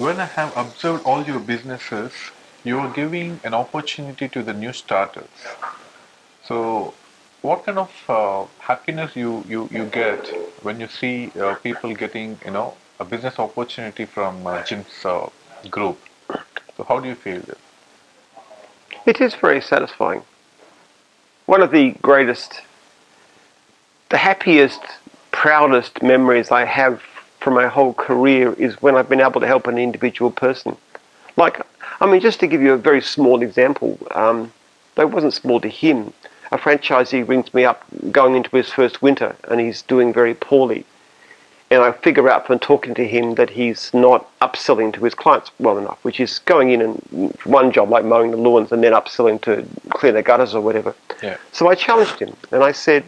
when I have observed all your businesses, you are giving an opportunity to the new starters. So, what kind of happiness you get when you see people getting a business opportunity from Jim's group? So, how do you feel it? It is very satisfying. One of the greatest, the happiest, proudest memories I have from my whole career is when I've been able to help an individual person. Like, I mean, just to give you a very small example, though it wasn't small to him, a franchisee rings me up going into his first winter and he's doing very poorly. And I figure out from talking to him that he's not upselling to his clients well enough, which is going in and one job like mowing the lawns and then upselling to clear the gutters or whatever. Yeah. So I challenged him and I said,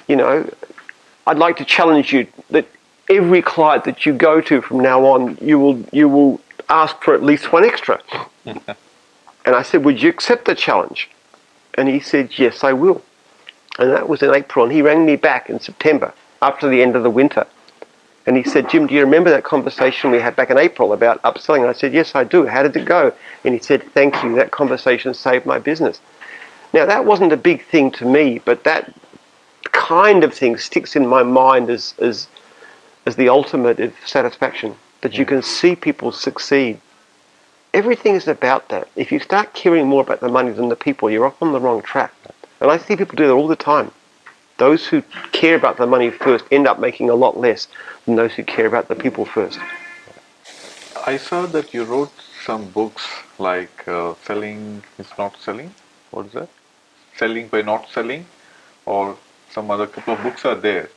I'd like to challenge you that every client that you go to from now on, you will ask for at least one extra. And I said, would you accept the challenge? And he said, yes, I will. And that was in April. And he rang me back in September, after the end of the winter. And he said, Jim, do you remember that conversation we had back in April about upselling? And I said, yes, I do. How did it go? And he said, thank you. That conversation saved my business. Now, that wasn't a big thing to me, but that kind of thing sticks in my mind as the ultimate of satisfaction, that you can see people succeed. Everything is about that. If you start caring more about the money than the people, you're off on the wrong track. And I see people do that all the time. Those who care about the money first end up making a lot less than those who care about the people first. I saw that you wrote some books like Selling is Not Selling. What is that? Selling by Not Selling, or some other couple of books are there.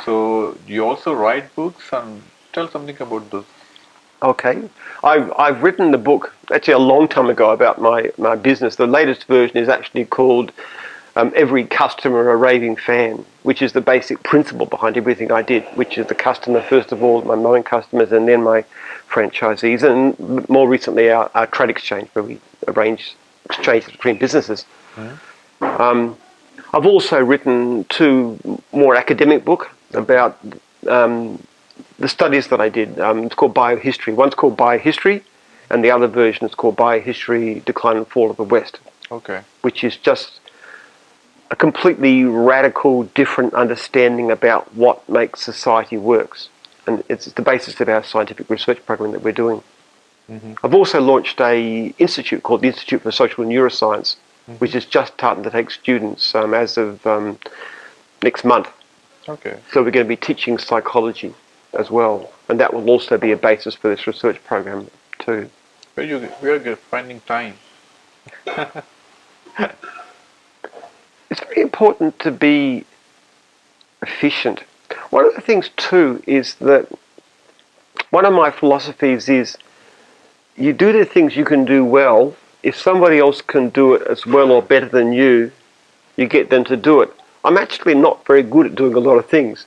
So you also write books, and tell something about those. Okay. I've written the book actually a long time ago about my business. The latest version is actually called Every Customer a Raving Fan, which is the basic principle behind everything I did, which is the customer, first of all, my mowing customers, and then my franchisees, and more recently our trade exchange, where we arrange exchanges between businesses. I've also written two more academic books about the studies that I did. It's called Biohistory. One's called Biohistory, and the other version is called Biohistory, Decline and Fall of the West. Okay. Which is just a completely radical, different understanding about what makes society works. And it's the basis of our scientific research program that we're doing. I've also launched an institute called the Institute for Social Neuroscience, which is just starting to take students as of next month. Okay. So we're going to be teaching psychology as well, and that will also be a basis for this research program too. Where are you finding time? It's very important to be efficient. One of the things too is that one of my philosophies is you do the things you can do well. If somebody else can do it as well or better than you, you get them to do it. I'm actually not very good at doing a lot of things.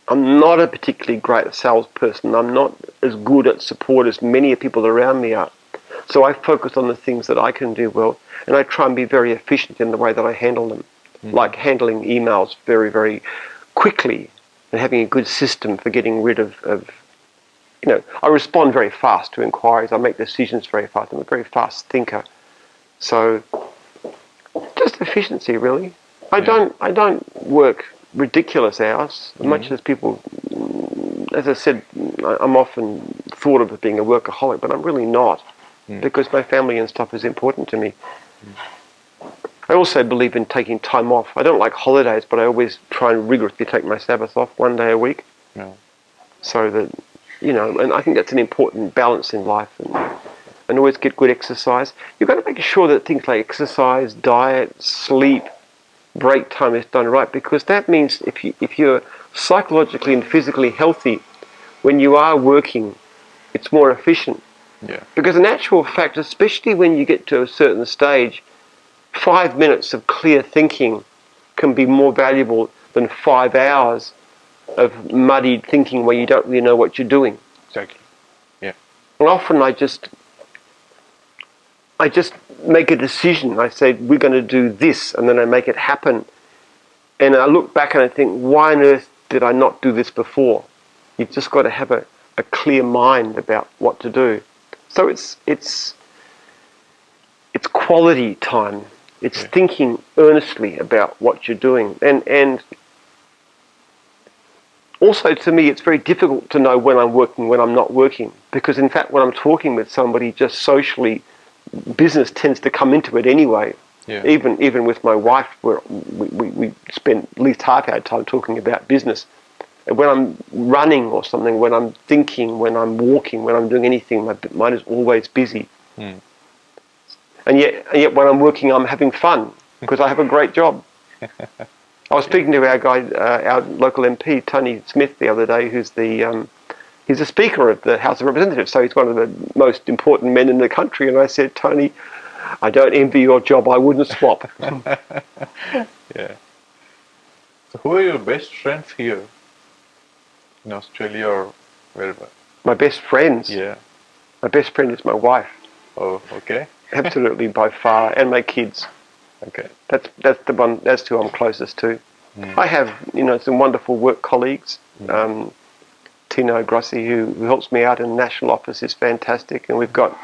I'm not a particularly great salesperson. I'm not as good at support as many people around me are. So I focus on the things that I can do well, and I try and be very efficient in the way that I handle them. Like handling emails very, very quickly and having a good system for getting rid of I respond very fast to inquiries. I make decisions very fast. I'm a very fast thinker. So just efficiency, really. I don't work ridiculous hours, as much as people, as I said, I'm often thought of as being a workaholic, but I'm really not, because my family and stuff is important to me. I also believe in taking time off. I don't like holidays, but I always try and rigorously take my Sabbath off one day a week. Yeah. So that, and I think that's an important balance in life, and always get good exercise. You've got to make sure that things like exercise, diet, sleep, break time is done right, because that means if you're psychologically and physically healthy, when you are working, it's more efficient. Yeah. Because in actual fact, especially when you get to a certain stage, 5 minutes of clear thinking can be more valuable than 5 hours of muddied thinking where you don't really know what you're doing. Exactly. Yeah. And often I just make a decision. I say, we're going to do this, and then I make it happen. And I look back and I think, why on earth did I not do this before? You've just got to have a a clear mind about what to do. So it's quality time. It's thinking earnestly about what you're doing. And also, to me, it's very difficult to know when I'm working, when I'm not working. Because, in fact, when I'm talking with somebody, just socially, business tends to come into it anyway. Yeah. Even with my wife, we spend at least half our time talking about business. And when I'm running or something, when I'm thinking, when I'm walking, when I'm doing anything, my mind is always busy. And yet when I'm working, I'm having fun because I have a great job. I was speaking to our guy, our local MP, Tony Smith, the other day, who's he's a Speaker of the House of Representatives, so he's one of the most important men in the country. And I said, Tony, I don't envy your job. I wouldn't swap. Yeah. So who are your best friends here in Australia or wherever? My best friends. Yeah. My best friend is my wife. Oh, okay. Absolutely, by far, and my kids. Okay. That's the one. That's who I'm closest to. I have some wonderful work colleagues. Tino Grossi, who helps me out in the national office, is fantastic, and I've got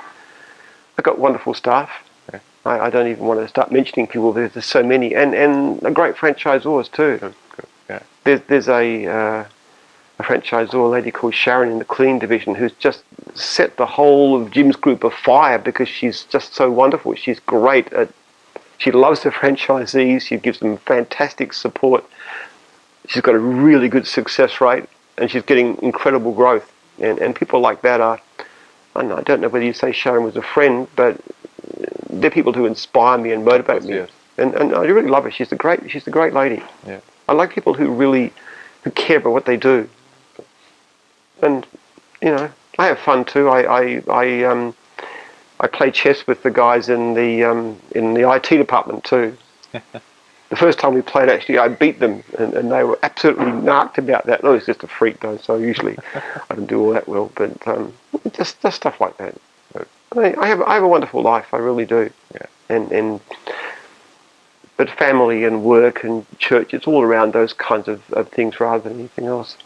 wonderful staff. Okay. I don't even want to start mentioning people. There's so many, and great franchisors too. Good. Yeah. There's a franchisor, a lady called Sharon in the cleaning division, who's just set the whole of Jim's group afire because she's just so wonderful. She's great at. She loves the franchisees. She gives them fantastic support. She's got a really good success rate, and she's getting incredible growth. And people like that are, I don't know whether you say Sharon was a friend, but they're people who inspire me and motivate me. Yes. And I really love her. She's a great lady. Yeah. I like people who care about what they do. And I have fun too. I play chess with the guys in the IT department too. The first time we played, actually, I beat them, and they were absolutely narked about that. I was just a freak though, so usually I don't do all that well. But just stuff like that. I have a wonderful life. I really do. Yeah. But family and work and church, it's all around those kinds of things rather than anything else.